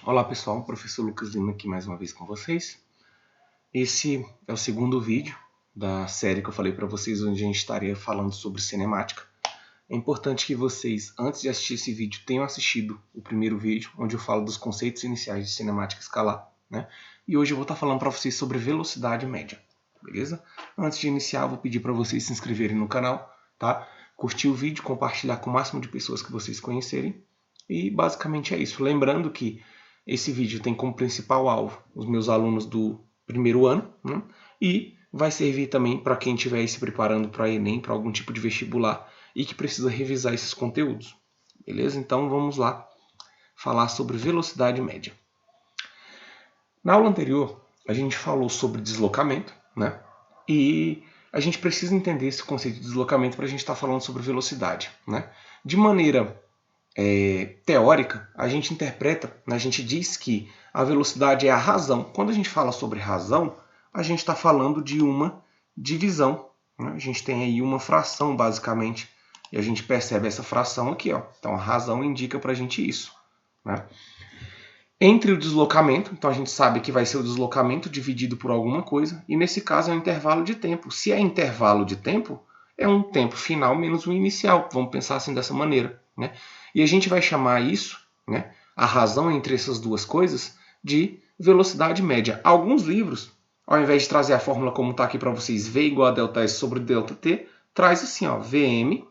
Olá pessoal, professor Lucas Lima aqui mais uma vez com vocês. Esse é o segundo vídeo da série que eu falei para vocês, onde a gente estaria falando sobre cinemática. É importante que vocês, antes de assistir esse vídeo, tenham assistido o primeiro vídeo, onde eu falo dos conceitos iniciais de cinemática escalar, né? E hoje eu vou estar falando para vocês sobre velocidade média, beleza? Antes de iniciar, eu vou pedir para vocês se inscreverem no canal, tá? Curtir o vídeo, compartilhar com o máximo de pessoas que vocês conhecerem. E basicamente é isso. Lembrando que esse vídeo tem como principal alvo os meus alunos do primeiro ano, né? E vai servir também para quem estiver se preparando para Enem, para algum tipo de vestibular e que precisa revisar esses conteúdos. Beleza? Então vamos lá falar sobre velocidade média. Na aula anterior, a gente falou sobre deslocamento, né? E a gente precisa entender esse conceito de deslocamento para a gente estar falando sobre velocidade, né? De maneira teórica, a gente interpreta, a gente diz que a velocidade é a razão. Quando a gente fala sobre razão, a gente está falando de uma divisão, né? A gente tem aí uma fração, basicamente, e a gente percebe essa fração aqui, ó. Então, a razão indica para a gente isso, né? Entre o deslocamento, então a gente sabe que vai ser o deslocamento dividido por alguma coisa, e nesse caso é um intervalo de tempo. Se é intervalo de tempo, é um tempo final menos um inicial. Vamos pensar assim dessa maneira, né? E a gente vai chamar isso, né, a razão entre essas duas coisas, de velocidade média. Alguns livros, ao invés de trazer a fórmula como está aqui para vocês, V igual a ΔS sobre ΔT, traz assim, ó, Vm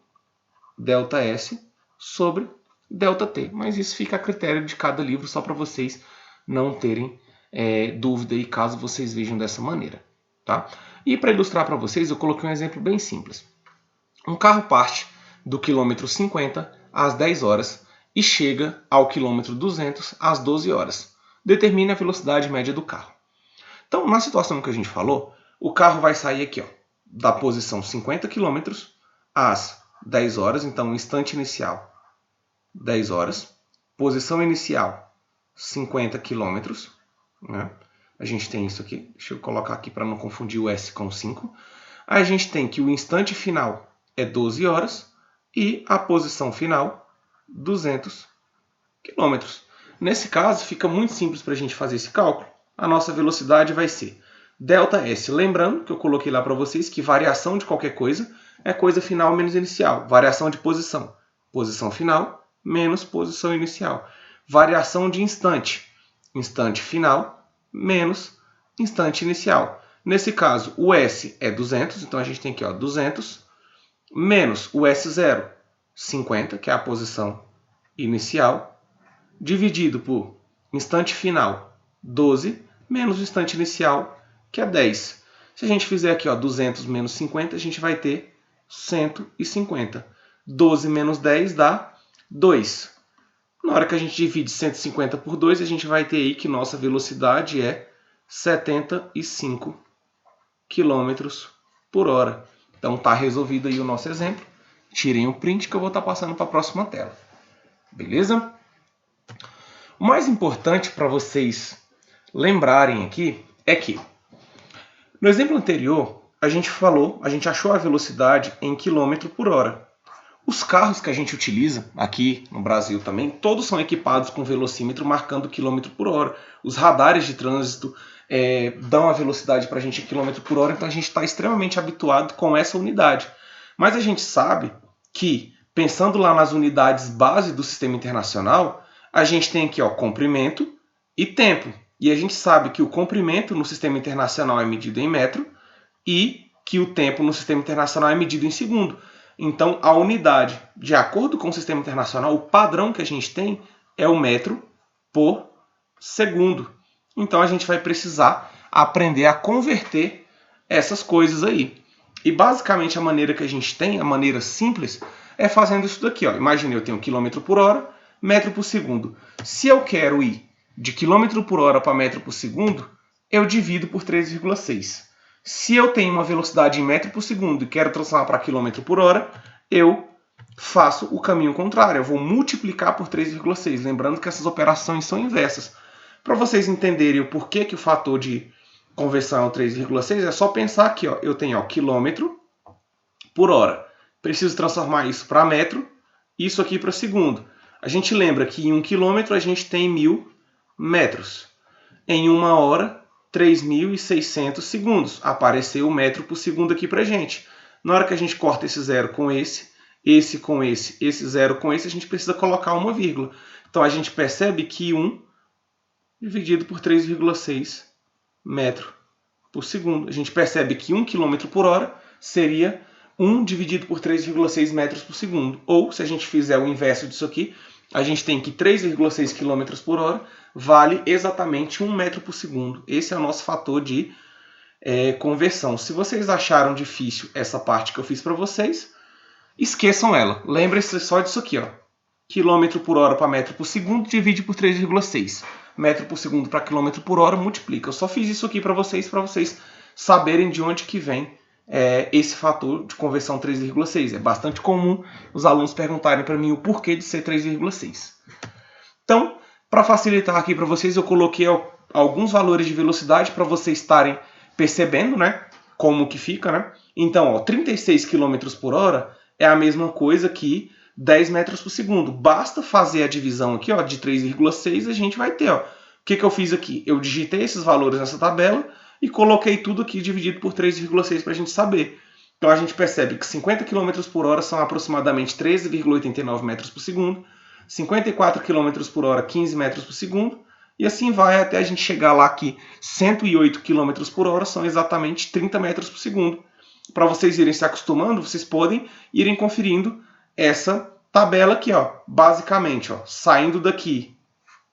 ΔS sobre ΔT. Mas isso fica a critério de cada livro, só para vocês não terem dúvida aí, caso vocês vejam dessa maneira. Tá? E para ilustrar para vocês, eu coloquei um exemplo bem simples. Um carro parte do quilômetro 50 às 10 horas e chega ao quilômetro 200 às 12 horas. Determine a velocidade média do carro. Então, na situação que a gente falou, o carro vai sair aqui, ó, da posição 50 km às 10 horas. Então, instante inicial, 10 horas. Posição inicial, 50 km. Né? A gente tem isso aqui. Deixa eu colocar aqui para não confundir o S com o 5. Aí a gente tem que o instante final é 12 horas e a posição final, 200 km. Nesse caso, fica muito simples para a gente fazer esse cálculo. A nossa velocidade vai ser ΔS. Lembrando que eu coloquei lá para vocês que variação de qualquer coisa é coisa final menos inicial. Variação de posição. Posição final menos posição inicial. Variação de instante. Instante final menos instante inicial. Nesse caso, o S é 200, então a gente tem aqui, ó, 200, menos o S0, 50, que é a posição inicial, dividido por instante final, 12, menos o instante inicial, que é 10. Se a gente fizer aqui, ó, 200 menos 50, a gente vai ter 150. 12 menos 10 dá 2. Na hora que a gente divide 150 por 2, a gente vai ter aí que nossa velocidade é 75 km por hora. Então está resolvido aí o nosso exemplo. Tirem um print que eu vou estar passando para a próxima tela. Beleza? O mais importante para vocês lembrarem aqui é que no exemplo anterior a gente achou a velocidade em quilômetro por hora. Os carros que a gente utiliza aqui no Brasil também, todos são equipados com velocímetro marcando quilômetro por hora. Os radares de trânsito dão a velocidade para a gente em quilômetro por hora, então a gente está extremamente habituado com essa unidade. Mas a gente sabe que, pensando lá nas unidades base do sistema internacional, a gente tem aqui, ó, comprimento e tempo. E a gente sabe que o comprimento no sistema internacional é medido em metro e que o tempo no sistema internacional é medido em segundo. Então, a unidade, de acordo com o sistema internacional, o padrão que a gente tem é o metro por segundo. Então, a gente vai precisar aprender a converter essas coisas aí. E, basicamente, a maneira que a gente tem, a maneira simples, é fazendo isso daqui. Ó. Imagine, eu tenho quilômetro por hora, metro por segundo. Se eu quero ir de quilômetro por hora para metro por segundo, eu divido por 3,6. Se eu tenho uma velocidade em metro por segundo e quero transformar para quilômetro por hora, eu faço o caminho contrário. Eu vou multiplicar por 3,6. Lembrando que essas operações são inversas. Para vocês entenderem o porquê que o fator de conversão é o 3,6, é só pensar aqui. Ó, eu tenho quilômetro por hora. Preciso transformar isso para metro, isso aqui para segundo. A gente lembra que em 1 quilômetro a gente tem 1000 metros. Em 1 hora, 3.600 segundos. Apareceu o metro por segundo aqui para a gente. Na hora que a gente corta esse zero com esse com esse zero com esse, a gente precisa colocar uma vírgula. Então, a gente percebe que 1 dividido por 3,6 metro por segundo. A gente percebe que 1 km por hora seria 1 dividido por 3,6 metros por segundo. Ou, se a gente fizer o inverso disso aqui, a gente tem que 3,6 km por hora vale exatamente 1 metro por segundo. Esse é o nosso fator de conversão. Se vocês acharam difícil essa parte que eu fiz para vocês, esqueçam ela. Lembrem-se só disso aqui, ó. Quilômetro por hora para metro por segundo divide por 3,6. Metro por segundo para quilômetro por hora multiplica. Eu só fiz isso aqui para vocês saberem de onde que vem esse fator de conversão 3,6. É bastante comum os alunos perguntarem para mim o porquê de ser 3,6. Então, para facilitar aqui para vocês, eu coloquei alguns valores de velocidade para vocês estarem percebendo, né, como que fica, né? Então, ó, 36 km por hora é a mesma coisa que 10 metros por segundo. Basta fazer a divisão aqui, ó, de 3,6, a gente vai ter, ó. O que eu fiz aqui? Eu digitei esses valores nessa tabela e coloquei tudo aqui dividido por 3,6 para a gente saber. Então, a gente percebe que 50 km por hora são aproximadamente 13,89 metros por segundo, 54 km por hora, 15 metros por segundo, e assim vai até a gente chegar lá que 108 km por hora são exatamente 30 metros por segundo. Para vocês irem se acostumando, vocês podem irem conferindo essa tabela aqui, ó. Basicamente, ó, saindo daqui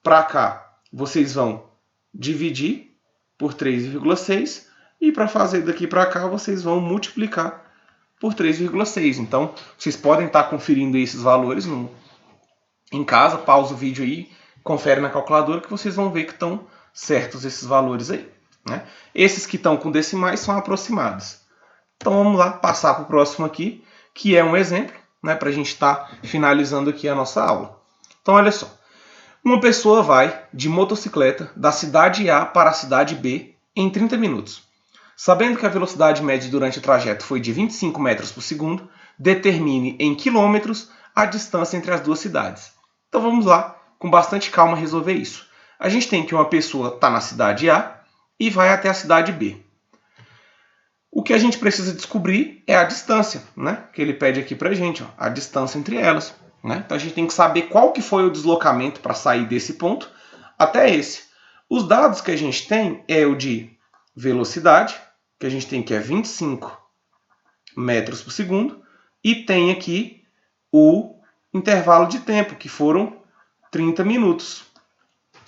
para cá, vocês vão dividir por 3,6 e para fazer daqui para cá, vocês vão multiplicar por 3,6. Então, vocês podem estar conferindo esses valores em casa, pausa o vídeo aí, confere na calculadora que vocês vão ver que estão certos esses valores aí, né? Esses que estão com decimais são aproximados. Então vamos lá, passar para o próximo aqui, que é um exemplo, né, para a gente estar finalizando aqui a nossa aula. Então olha só, uma pessoa vai de motocicleta da cidade A para a cidade B em 30 minutos. Sabendo que a velocidade média durante o trajeto foi de 25 metros por segundo, determine em quilômetros a distância entre as duas cidades. Então vamos lá, com bastante calma, resolver isso. A gente tem que uma pessoa está na cidade A e vai até a cidade B. O que a gente precisa descobrir é a distância, né? Que ele pede aqui para a gente, ó, a distância entre elas, né? Então a gente tem que saber qual que foi o deslocamento para sair desse ponto até esse. Os dados que a gente tem é o de velocidade, que a gente tem que é 25 metros por segundo, e tem aqui o intervalo de tempo, que foram 30 minutos.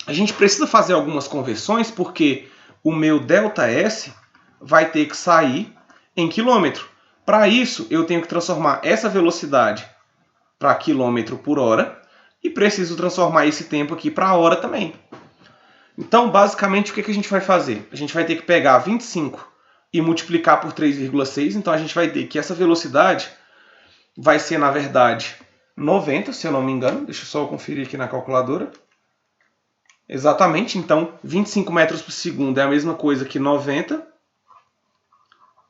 A gente precisa fazer algumas conversões, porque o meu ΔS vai ter que sair em quilômetro. Para isso, eu tenho que transformar essa velocidade para quilômetro por hora e preciso transformar esse tempo aqui para hora também. Então, basicamente, o que a gente vai fazer? A gente vai ter que pegar 25 e multiplicar por 3,6. Então, a gente vai ter que essa velocidade vai ser, na verdade, 90, se eu não me engano. Deixa eu só conferir aqui na calculadora. Exatamente, então, 25 metros por segundo é a mesma coisa que 90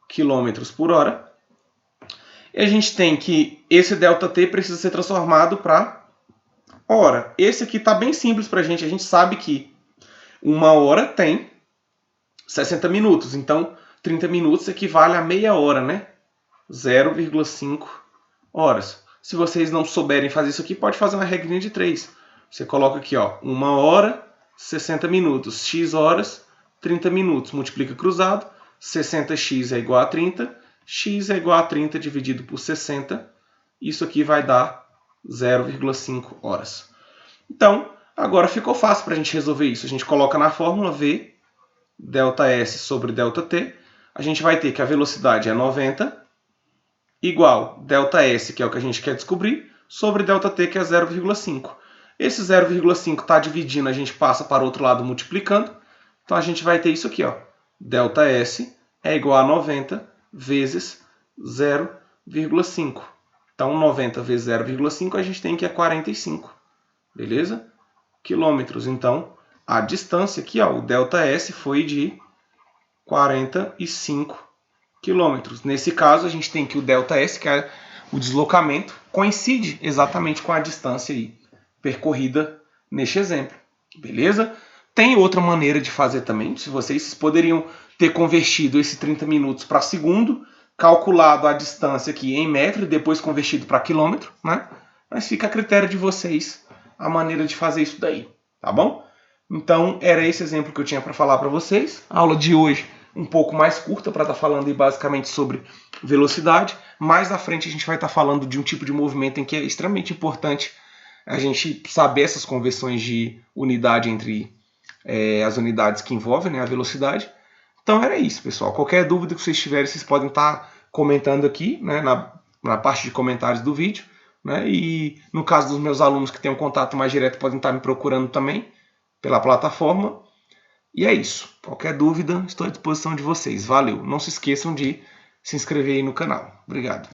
quilômetros por hora. E a gente tem que esse ΔT precisa ser transformado para hora. Esse aqui está bem simples para a gente sabe que uma hora tem 60 minutos, então 30 minutos equivale a meia hora, né? 0,5 horas. Se vocês não souberem fazer isso aqui, pode fazer uma regrinha de 3. Você coloca aqui, ó, 1 hora, 60 minutos, x horas, 30 minutos, multiplica cruzado, 60x é igual a 30, x é igual a 30 dividido por 60, isso aqui vai dar 0,5 horas. Então, agora ficou fácil para a gente resolver isso. A gente coloca na fórmula V, ΔS sobre ΔT, a gente vai ter que a velocidade é 90, igual ΔS, que é o que a gente quer descobrir, sobre ΔT, que é 0,5. Esse 0,5 está dividindo, a gente passa para o outro lado multiplicando, então a gente vai ter isso aqui, ó. ΔS é igual a 90 vezes 0,5. Então, 90 vezes 0,5 a gente tem que é 45. Beleza? Quilômetros. Então, a distância aqui, ó, o ΔS foi de 45 quilômetros. Nesse caso, a gente tem que o ΔS, que é o deslocamento, coincide exatamente com a distância aí percorrida neste exemplo. Beleza? Tem outra maneira de fazer também. Se vocês poderiam ter convertido esse 30 minutos para segundo, calculado a distância aqui em metro e depois convertido para quilômetro, né? Mas fica a critério de vocês a maneira de fazer isso daí, tá bom? Então, era esse exemplo que eu tinha para falar para vocês. A aula de hoje um pouco mais curta para estar falando aí basicamente sobre velocidade. Mais à frente a gente vai estar falando de um tipo de movimento em que é extremamente importante a gente saber essas conversões de unidade entre as unidades que envolvem, né, a velocidade. Então era isso, pessoal. Qualquer dúvida que vocês tiverem, vocês podem estar comentando aqui, né, na parte de comentários do vídeo. Né, e no caso dos meus alunos que têm um contato mais direto, podem estar me procurando também pela plataforma. E é isso. Qualquer dúvida, estou à disposição de vocês. Valeu. Não se esqueçam de se inscrever aí no canal. Obrigado.